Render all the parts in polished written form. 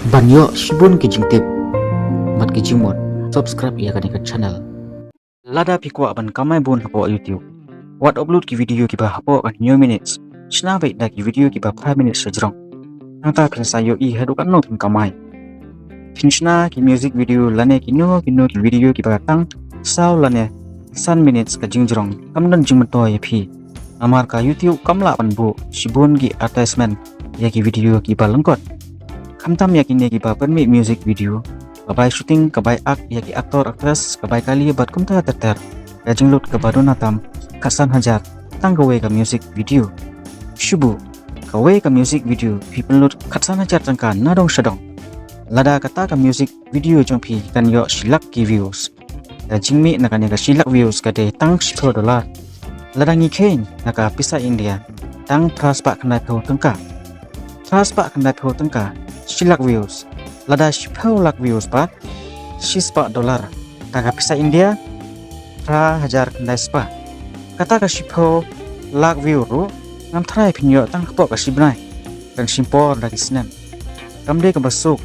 Banyo shibun kijing tip mat kijing mod subscribe ya kan channel lada pikwa ban kamai bun hapo YouTube wat upload ki video ki ba hapo kan new minutes shna bai da ki video ki ba 5 minutes sajrong nang ta kan sayo I hadu kan no pin kamai finchna ki music video lane ki no ki video ki ba tang saw lane san minutes ka jingjrong kamdan jingmato ya phi amar ka YouTube kamla ban bu shibun ki advertisement ya ki video ki ba lengkot kamtam yakini ki bapan mi music video kabai shooting kabai ya ki aktor aktris kabai kali bat kumta terter kajing lut ke baru natam kasan hajar tang gawe ka music video shubu gawe ka music video people lut kasan hajar tangka nadong shadong lada kata ka music video jong pi kan yo shilak ki views kajing mi nakanya ka shilak views kade tang $10 lada ngikeng naka pisa India tang praspa kanai pho tangka praspa kanai pho tangka shilak views lada $10 views pa $10 taka pisa India pra hajar kendai spa kata ka $10 view ru ngam try pinyo tang po ka sibnai kan simpor lagi senen kamde ka basuk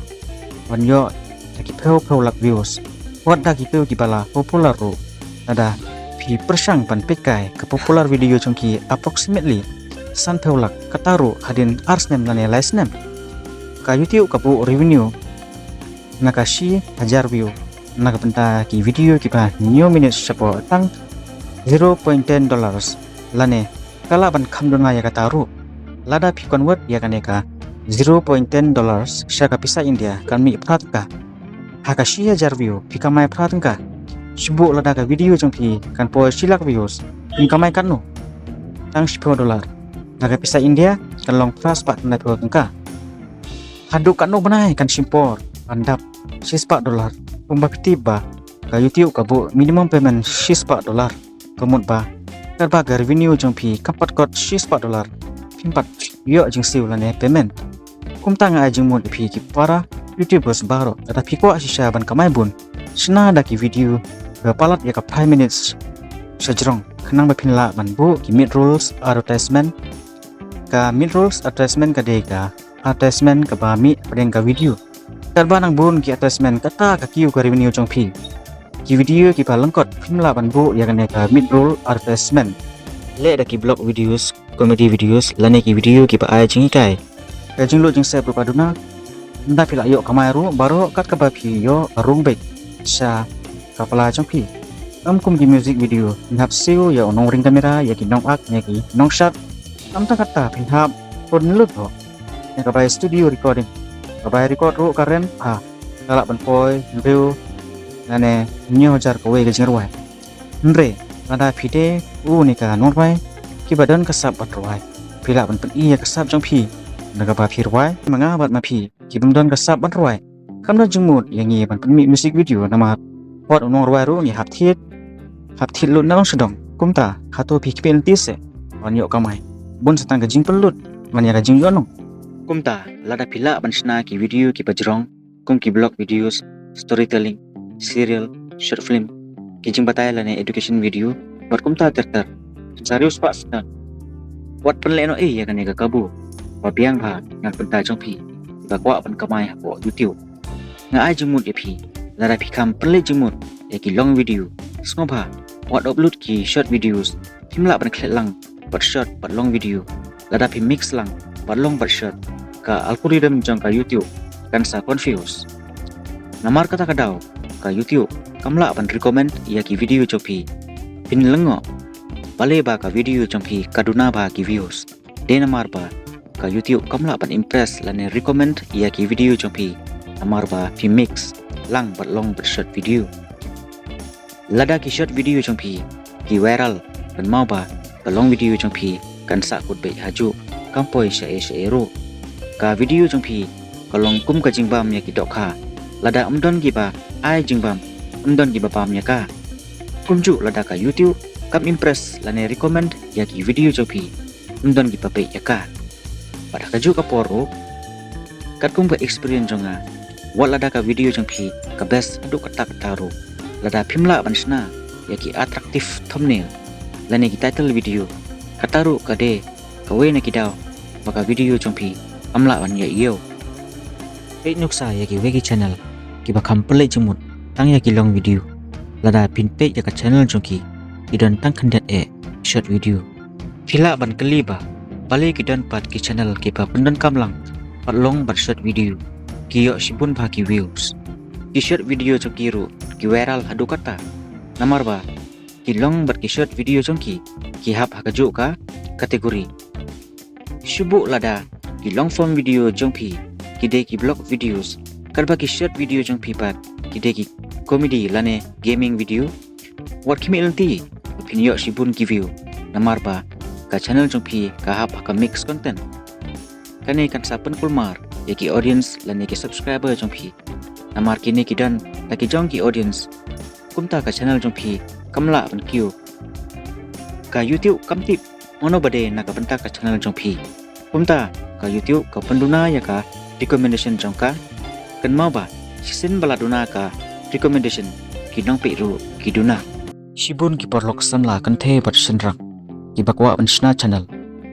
wanyo lagi $10 views wat dagi peu ki bala popular ru lada pi persang pan pekai ke popular video chongki approximately $10 kataru hadin arsnem lane laisnem ka YouTube ka bu revenue nakashi hajar view nakapenta ki video ki ba new minutes sapo tang $0.10 lane kala ban khamdona ya kataru lada pi convert ya kaneka $0.10 syaka pisa India kan mi pratka hakashi hajar view pi kamai pratka shibu lada ka video jongpi kan po silak views pi kamai kan no tang $10 naga pisa India kan long fast pak na po tangka haduk kan no banai kan simpor pandap $10 pembakti ba ka YouTube ka bu minimum payment $10 kemut ba karba ga revenue jongpi kapat kot $10 pimpat yo jing siu lane payment kumtang a jing mod pi ki para YouTubers baro tetapi ko asisya ban kamai bun sna da ki video ga palat ya ka 5 minutes sajrong kenang ba pinla ban bu ki mid rolls advertisement ka dega advertisement ka bami padeng ka video karba nang bun ki advertisement kata ka kiu ka revenue jong pi ki video ki palengkot pimla ban bu ya kan ka mid roll advertisement le da ki blog videos comedy videos lane ki video ki pa ai jing kai ka jing lo jing se propaduna nda pila yo kamai ru baro kat ka ba pi yo rung bek sa kapala jong pi kum ki music video ngap siu ya nong ring kamera ya ki nong ak ya ki nong shot ta kata pinhap pun lut ho ya ka ba studio recording ka ba record ru karen kala ban poi review nane nyo jar ko we ga jirwai nre lada phide ni ka non bai ki badan ka sab bat rwai pila ban pen iya ka sab jong pi naga ba phi rwai manga bat ma phi ki bum don ka sab ban rwai kamna jingmut yang ban pen music video nama pot nong rwai ru ni hap thit lu nang sedong kumta khato phi ki pen tise wan yo kamai bun satang ka jing pelut man ya ka jing yo nong kumta lada pila bansna ki video ki bajrong kum ki blog videos storytelling serial short film ki jing batai lane education video wat kumta terter serius pak sedang wat penleno ya kan ga kabu wa biang ba nak penta jong pi ba kwa ban kamai hapo YouTube nga ai jingmut ya pi lada pi kam penle jingmut ya ki long video sngoba wat upload ki short videos himla ban klet lang bat short bat long video lada pi mix lang bat long bat short ka algorithm jong ka YouTube kan sa confuse namar kata kadau ka YouTube kamla ban recommend ya ki video chopi pin lengo bale ba ka video chopi kaduna ba ki views de namar ba ka YouTube kamla ban impress lane recommend ya ki video chopi namar ba pi mix lang bat long bat short video lada ki short video chopi ki viral ban mau ba ka long video chopi kan sa kut be haju kampoi sha ro ka video jongpi kalong kum ka jingbam ya ki dokha lada umdon gi ba ai jingbam umdon gi ba pam ya ka kumju lada ka YouTube kam impress lane recommend ya ki video jongpi umdon gi pa pe ya ka pada ka ju ka poro kat kum ba experience jonga wat lada ka video jongpi ka best du ka tak taru lada phimla bansna ya ki attractive thumbnail lane ki title video kataru ka de ka we na ki daw baka video jongpi amla wan ya iyo page nuksa ya ki wegi channel ki bakam pelai jemut tang ya ki long video lada pin page ya ka channel jongki idan tang kandiat short video kila ban keliba balik kidan pat ki channel ki pa pendan kamlang pat long bat short video ki yo sibun ba ki views ki short video jongki ru ki viral hadu kata namar ba ki long bat ki short video jongki ki hap hakaju ka kategori shubu lada ki long form video jongpi ki de ki blog videos karba ki short video jongpi pat ki de ki comedy lane gaming video wat kimi elti pin yo sibun ki view namar ba ka channel jongpi ka hap ka mix content kane kan sapen kulmar ya ki audience lane ki subscriber jongpi namar kini ki dan ta ki jong ki audience kumta ka channel jongpi kamla ban kiu ka YouTube kamtip mono bade na ka benta ka channel jongpi kumta ka YouTube ka penduna ya ka recommendation jongka kan mau ba sisin baladuna ka recommendation ki nong pe ru ki duna sibun ki porlok sanla kan the bat senrang ki bakwa ban sna channel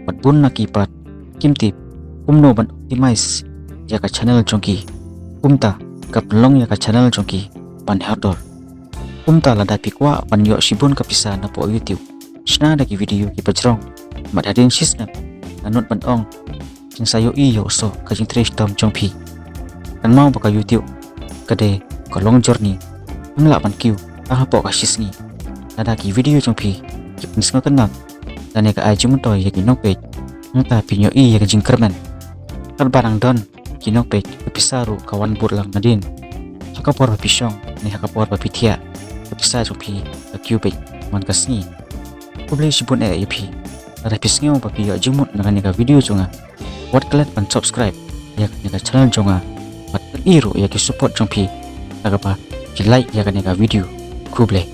bat bun na ki pat kimtip umno ban optimize ya ka channel jongki kumta ka pelong ya ka channel jongki pan outdoor kumta lada pikwa pan yo sibun ka pisa na po YouTube sna da ki video ki pajrong mat hadin sisnap anut ban ong jing sayo i yo so ka jing trace tom jongpi kan mau ba ka YouTube kade ka long journey ngla ban kiu a po ka sisngi lada ki video jongpi ki pinsnga kenal dan ya ka ajum to ya ki nok page ngta pinyo i ya ka jing kermen kan barang don ki nok page ka pisaru kawan burlang nadin hakapor ba pisong ni hakapor ba pitia ka pisa jongpi ka kiu page man ka sngi publish sibun ep ada pisngeu ba pi jumut na ka video jonga wat klat pan subscribe ya ka channel jonga pat iru ya ki support jongpi aga pa ki like ya ka video kuble